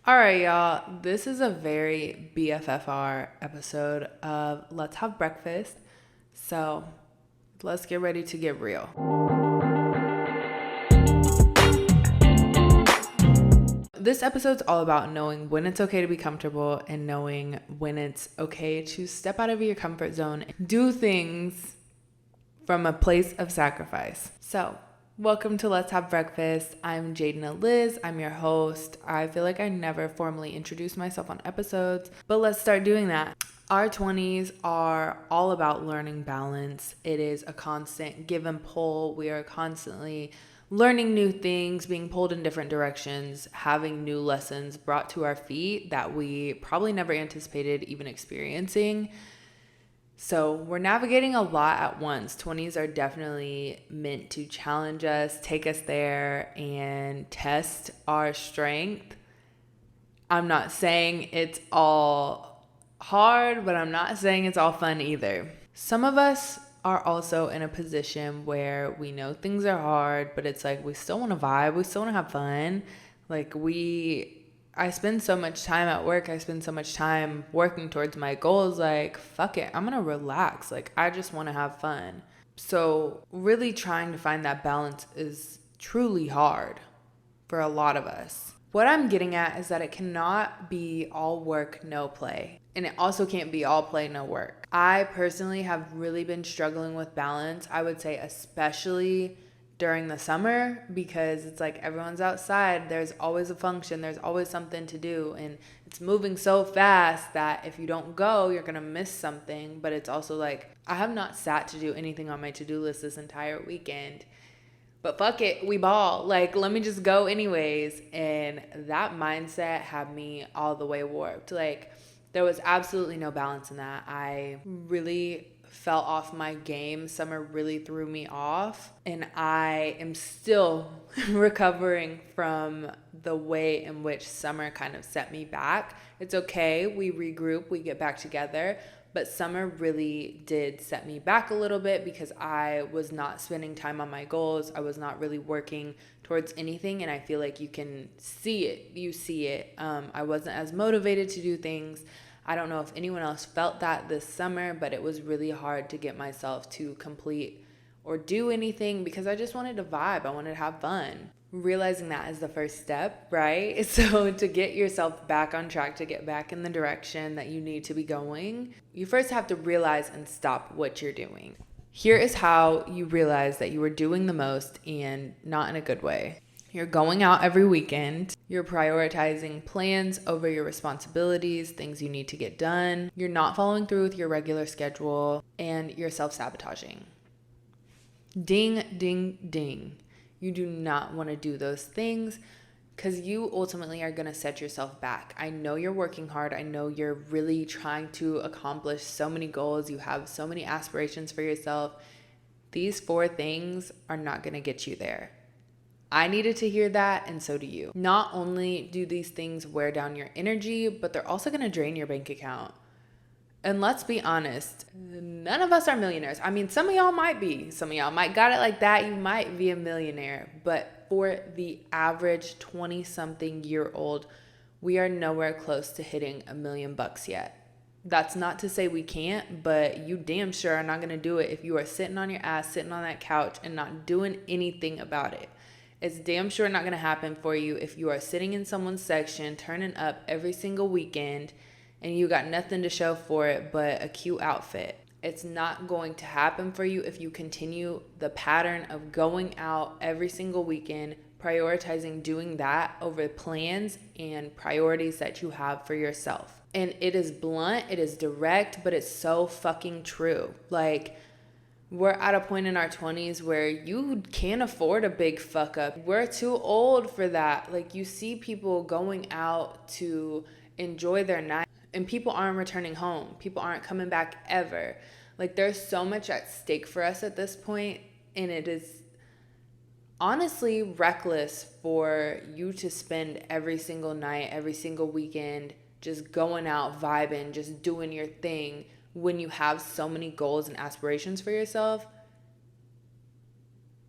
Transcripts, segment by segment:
All right, y'all. This is a very BFFR episode of Let's Have Breakfast. So let's get ready to get real. This episode's all about knowing when it's okay to be comfortable and knowing when it's okay to step out of your comfort zone and do things from a place of sacrifice. So welcome to Let's Have Breakfast. I'm Jadyn Eliz. I'm your host. I feel like I never formally introduced myself on episodes, but let's start doing that. Our 20s are all about learning balance. It is a constant give and pull. We are constantly learning new things, being pulled in different directions, having new lessons brought to our feet that we probably never anticipated even experiencing. So we're navigating a lot at once. 20s are definitely meant to challenge us, take us there, and test our strength. I'm not saying it's all hard, but I'm not saying it's all fun either. Some of us are also in a position where we know things are hard, but it's like we still want to vibe, we still want to have fun. I spend so much time at work, I spend so much time working towards my goals, like, fuck it, I'm gonna relax. Like, I just want to have fun. So really trying to find that balance is truly hard for a lot of us. What I'm getting at is that it cannot be all work, no play. And it also can't be all play, no work. I personally have really been struggling with balance, I would say especially during the summer, because it's like everyone's outside, there's always a function, there's always something to do, and it's moving so fast that if you don't go, you're gonna miss something. But it's also like, I have not sat to do anything on my to-do list this entire weekend, but fuck it, we ball, like, let me just go anyways. And that mindset had me all the way warped. Like, there was absolutely no balance in that. I really fell off my game. Summer really threw me off, and I am still recovering from the way in which summer kind of set me back. It's okay, we regroup, we get back together, but summer really did set me back a little bit because I was not spending time on my goals. I was not really working towards anything, and I feel like you can see it. You see it. I wasn't as motivated to do things. I don't know if anyone else felt that this summer, but it was really hard to get myself to complete or do anything because I just wanted to vibe. I wanted to have fun. Realizing that is the first step, right? So to get yourself back on track, to get back in the direction that you need to be going, you first have to realize and stop what you're doing. Here is how you realize that you were doing the most and not in a good way. You're going out every weekend. You're prioritizing plans over your responsibilities, things you need to get done. You're not following through with your regular schedule, and you're self-sabotaging. Ding, ding, ding. You do not want to do those things because you ultimately are going to set yourself back. I know you're working hard. I know you're really trying to accomplish so many goals. You have so many aspirations for yourself. These 4 things are not going to get you there. I needed to hear that, and so do you. Not only do these things wear down your energy, but they're also going to drain your bank account. And let's be honest, none of us are millionaires. I mean, some of y'all might be. Some of y'all might got it like that. You might be a millionaire. But for the average 20-something-year-old, we are nowhere close to hitting $1 million yet. That's not to say we can't, but you damn sure are not going to do it if you are sitting on your ass, sitting on that couch, and not doing anything about it. It's damn sure not going to happen for you if you are sitting in someone's section, turning up every single weekend, and you got nothing to show for it but a cute outfit. It's not going to happen for you if you continue the pattern of going out every single weekend, prioritizing doing that over plans and priorities that you have for yourself. And it is blunt, it is direct, but it's so fucking true. Like, we're at a point in our 20s where you can't afford a big fuck up. We're too old for that. Like, you see people going out to enjoy their night, and people aren't returning home. People aren't coming back ever. Like, there's so much at stake for us at this point, and it is honestly reckless for you to spend every single night, every single weekend just going out, vibing, just doing your thing when you have so many goals and aspirations for yourself.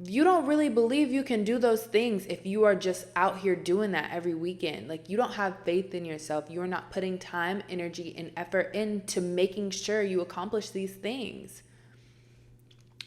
You don't really believe you can do those things if you are just out here doing that every weekend. Like, you don't have faith in yourself. You are not putting time, energy, and effort into making sure you accomplish these things.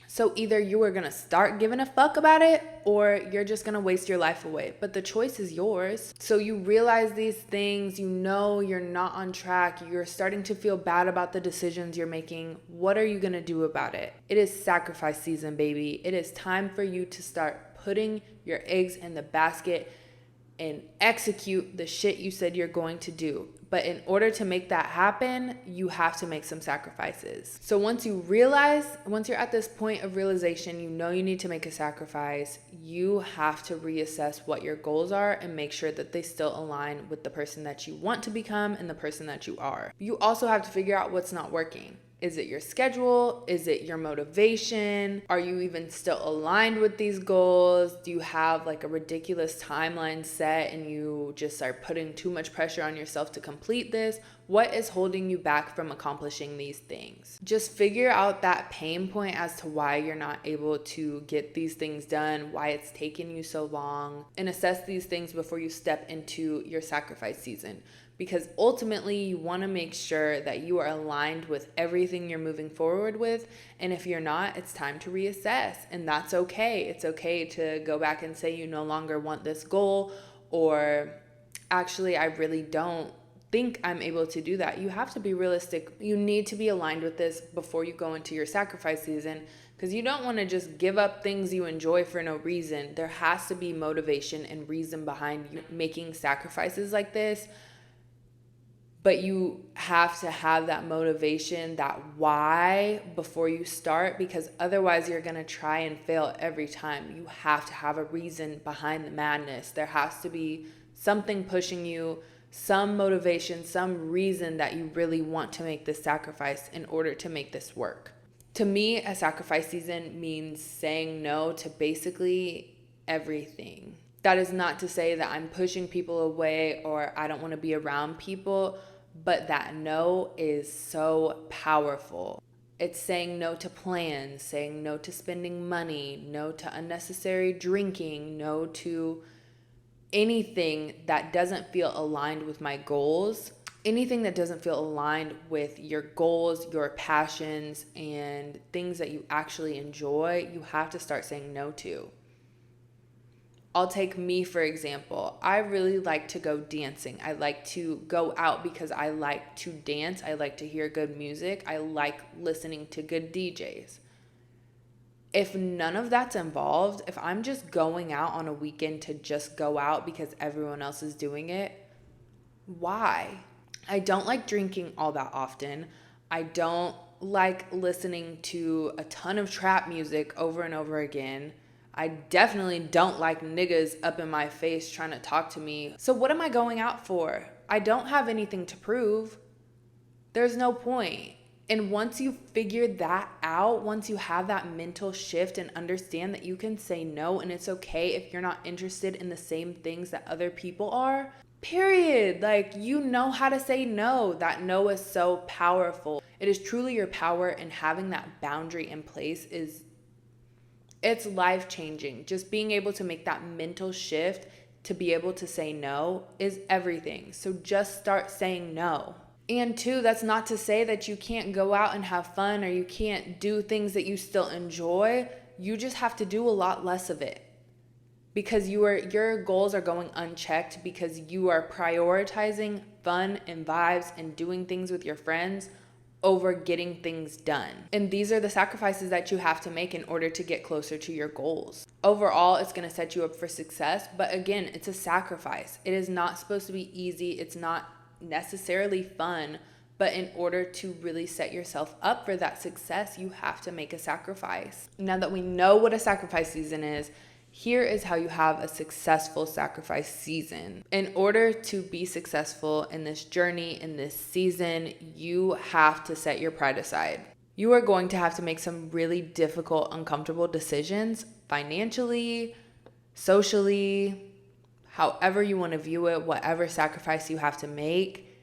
So either you are going to start giving a fuck about it, or you're just going to waste your life away. But the choice is yours. So you realize these things, you know you're not on track, you're starting to feel bad about the decisions you're making. What are you going to do about it? It is sacrifice season, baby. It is time for you to start putting your eggs in the basket and execute the shit you said you're going to do. But in order to make that happen, you have to make some sacrifices. So once you're at this point of realization, you know you need to make a sacrifice, you have to reassess what your goals are and make sure that they still align with the person that you want to become and the person that you are. You also have to figure out what's not working. Is it your schedule? Is it your motivation? Are you even still aligned with these goals? Do you have like a ridiculous timeline set and you just are putting too much pressure on yourself to complete this? What is holding you back from accomplishing these things? Just figure out that pain point as to why you're not able to get these things done, why it's taken you so long, and assess these things before you step into your sacrifice season. Because ultimately you want to make sure that you are aligned with everything you're moving forward with. And if you're not, it's time to reassess. And that's okay. It's okay to go back and say you no longer want this goal, or actually I really don't think I'm able to do that. You have to be realistic. You need to be aligned with this before you go into your sacrifice season, because you don't want to just give up things you enjoy for no reason. There has to be motivation and reason behind you making sacrifices like this. But you have to have that motivation, that why, before you start, because otherwise you're going to try and fail every time. You have to have a reason behind the madness. There has to be something pushing you, some motivation, some reason that you really want to make this sacrifice in order to make this work. To me, a sacrifice season means saying no to basically everything. That is not to say that I'm pushing people away or I don't want to be around people, but that no is so powerful. It's saying no to plans, saying no to spending money, no to unnecessary drinking, no to anything that doesn't feel aligned with my goals. Anything that doesn't feel aligned with your goals, your passions, and things that you actually enjoy, you have to start saying no to. I'll take me, for example. I really like to go dancing. I like to go out because I like to dance. I like to hear good music. I like listening to good DJs. If none of that's involved, if I'm just going out on a weekend to just go out because everyone else is doing it, why? I don't like drinking all that often. I don't like listening to a ton of trap music over and over again. I definitely don't like niggas up in my face trying to talk to me. So what am I going out for? I don't have anything to prove. There's no point. And once you figure that out, once you have that mental shift and understand that you can say no and it's okay if you're not interested in the same things that other people are, period. Like, you know how to say no. That no is so powerful. It is truly your power, and having that boundary in place it's life-changing. Just being able to make that mental shift to be able to say no is everything. So just start saying no. And two, that's not to say that you can't go out and have fun or you can't do things that you still enjoy. You just have to do a lot less of it, because your goals are going unchecked because you are prioritizing fun and vibes and doing things with your friends over getting things done. And these are the sacrifices that you have to make in order to get closer to your goals. Overall, it's going to set you up for success, but again, it's a sacrifice. It is not supposed to be easy. It's not necessarily fun, but in order to really set yourself up for that success, you have to make a sacrifice. Now that we know what a sacrifice season is, here is how you have a successful sacrifice season. In order to be successful in this journey, in this season, you have to set your pride aside. You are going to have to make some really difficult, uncomfortable decisions financially, socially, however you want to view it, whatever sacrifice you have to make.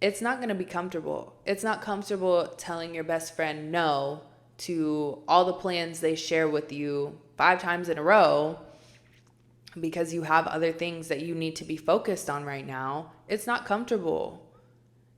It's not going to be comfortable. It's not comfortable telling your best friend no to all the plans they share with you 5 times in a row because you have other things that you need to be focused on right now, it's not comfortable.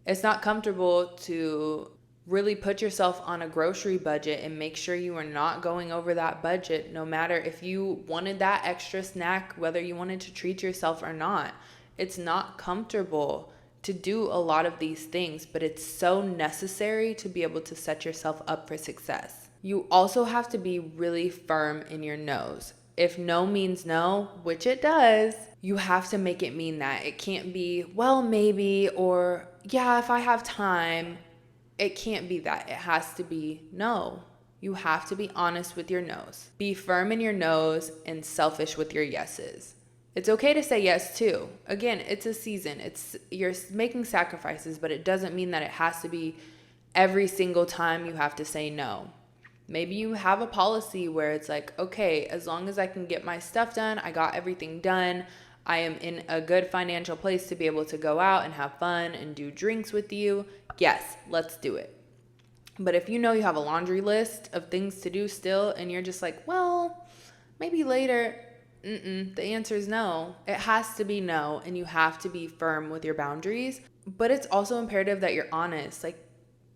It's not comfortable to really put yourself on a grocery budget and make sure you are not going over that budget, no matter if you wanted that extra snack, whether you wanted to treat yourself or not. It's not comfortable to do a lot of these things, but it's so necessary to be able to set yourself up for success. You also have to be really firm in your no's. If no means no, which it does, you have to make it mean that. It can't be, well, maybe, or yeah, if I have time. It can't be that. It has to be no. You have to be honest with your no's. Be firm in your no's and selfish with your yeses. It's okay to say yes too. Again, it's a season. You're making sacrifices, but it doesn't mean that it has to be every single time you have to say no. Maybe you have a policy where it's like, okay, as long as I can get my stuff done, I got everything done, I am in a good financial place to be able to go out and have fun and do drinks with you. Yes, let's do it. But if you know you have a laundry list of things to do still and you're just like, well, maybe later, the answer is no. It has to be no, and you have to be firm with your boundaries. But it's also imperative that you're honest. Like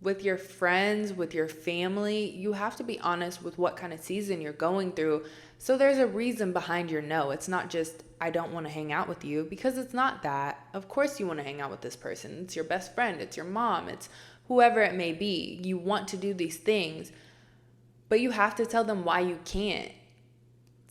with your friends, with your family, you have to be honest with what kind of season you're going through. So there's a reason behind your no. It's not just, I don't want to hang out with you, because it's not that. Of course you want to hang out with this person. It's your best friend. It's your mom. It's whoever it may be. You want to do these things, but you have to tell them why you can't.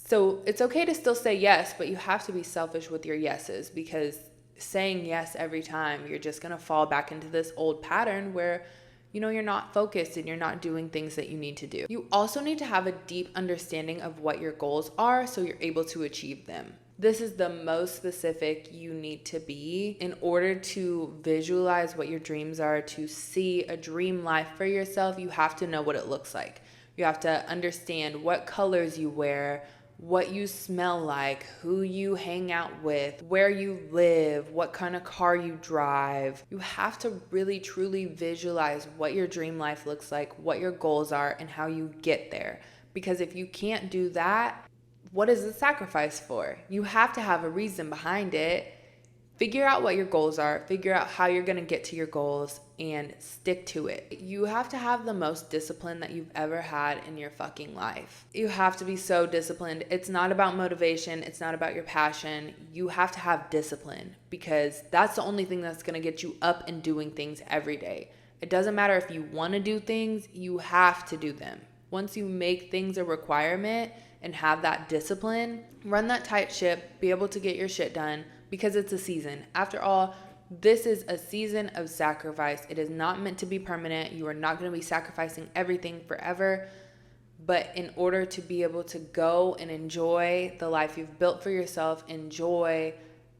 So it's okay to still say yes, but you have to be selfish with your yeses, because saying yes every time, you're just going to fall back into this old pattern where, you know, you're not focused and you're not doing things that you need to do. You also need to have a deep understanding of what your goals are so you're able to achieve them. This is the most specific you need to be in order to visualize what your dreams are, to see a dream life for yourself. You have to know what it looks like. You have to understand what colors you wear, what you smell like, who you hang out with, where you live, what kind of car you drive. You have to really truly visualize what your dream life looks like, what your goals are, and how you get there. Because if you can't do that, what is the sacrifice for? You have to have a reason behind it. Figure out what your goals are, figure out how you're going to get to your goals, and stick to it. You have to have the most discipline that you've ever had in your fucking life. You have to be so disciplined. It's not about motivation. It's not about your passion. You have to have discipline, because that's the only thing that's going to get you up and doing things every day. It doesn't matter if you want to do things, you have to do them. Once you make things a requirement and have that discipline, run that tight ship, be able to get your shit done, because it's a season. After all, this is a season of sacrifice. It is not meant to be permanent. You are not going to be sacrificing everything forever. But in order to be able to go and enjoy the life you've built for yourself, enjoy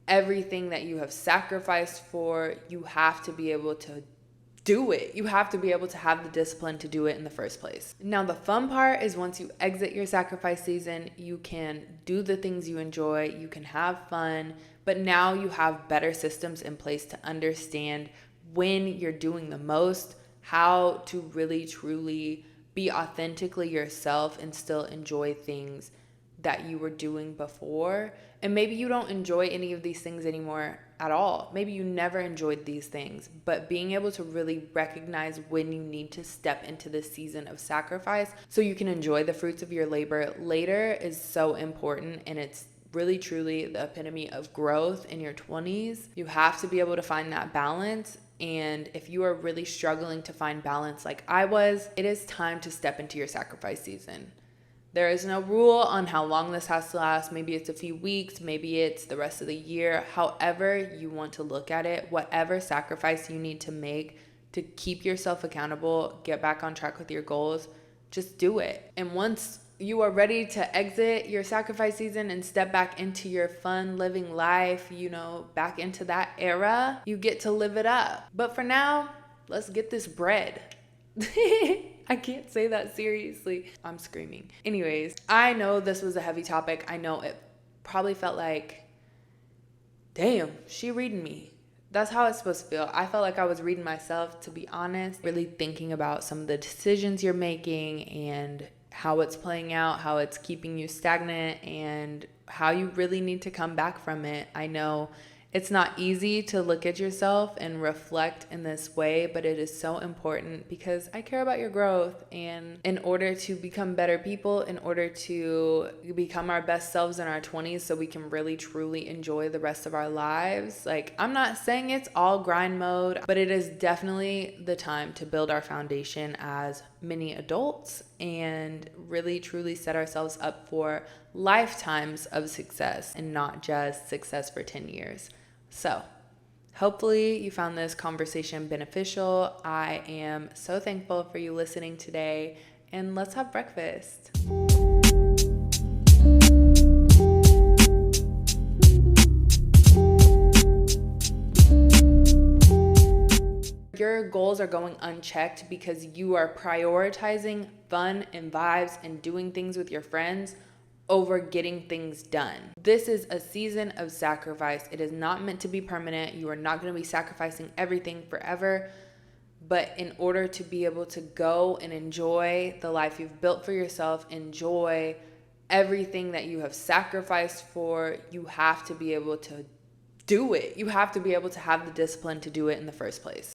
everything that you have sacrificed for, you have to be able to do it. You have to be able to have the discipline to do it in the first place. Now, the fun part is once you exit your sacrifice season, you can do the things you enjoy, you can have fun, but now you have better systems in place to understand when you're doing the most, how to really truly be authentically yourself and still enjoy things that you were doing before. And maybe you don't enjoy any of these things anymore at all. Maybe you never enjoyed these things, but being able to really recognize when you need to step into this season of sacrifice so you can enjoy the fruits of your labor later is so important. And it's really truly the epitome of growth in your 20s. You have to be able to find that balance. And if you are really struggling to find balance like I was, it is time to step into your sacrifice season. There is no rule on how long this has to last. Maybe it's a few weeks, maybe it's the rest of the year. However you want to look at it, whatever sacrifice you need to make to keep yourself accountable, get back on track with your goals, just do it. And once you are ready to exit your sacrifice season and step back into your fun living life, you know, back into that era, you get to live it up. But for now, let's get this bread. I can't say that seriously. I'm screaming. Anyways, I know this was a heavy topic. I know it probably felt like, damn, she reading me. That's how it's supposed to feel. I felt like I was reading myself, to be honest, really thinking about some of the decisions you're making and how it's playing out, how it's keeping you stagnant, and how you really need to come back from it. I know it's not easy to look at yourself and reflect in this way, but it is so important because I care about your growth. And in order to become better people, in order to become our best selves in our 20s so we can really truly enjoy the rest of our lives, like, I'm not saying it's all grind mode, but it is definitely the time to build our foundation as mini adults and really truly set ourselves up for lifetimes of success and not just success for 10 years. So, hopefully you found this conversation beneficial. I am so thankful for you listening today, and let's have breakfast. Your goals are going unchecked because you are prioritizing fun and vibes and doing things with your friends over getting things done. This is a season of sacrifice. It is not meant to be permanent. You are not going to be sacrificing everything forever. But in order to be able to go and enjoy the life you've built for yourself, enjoy everything that you have sacrificed for, you have to be able to do it. You have to be able to have the discipline to do it in the first place.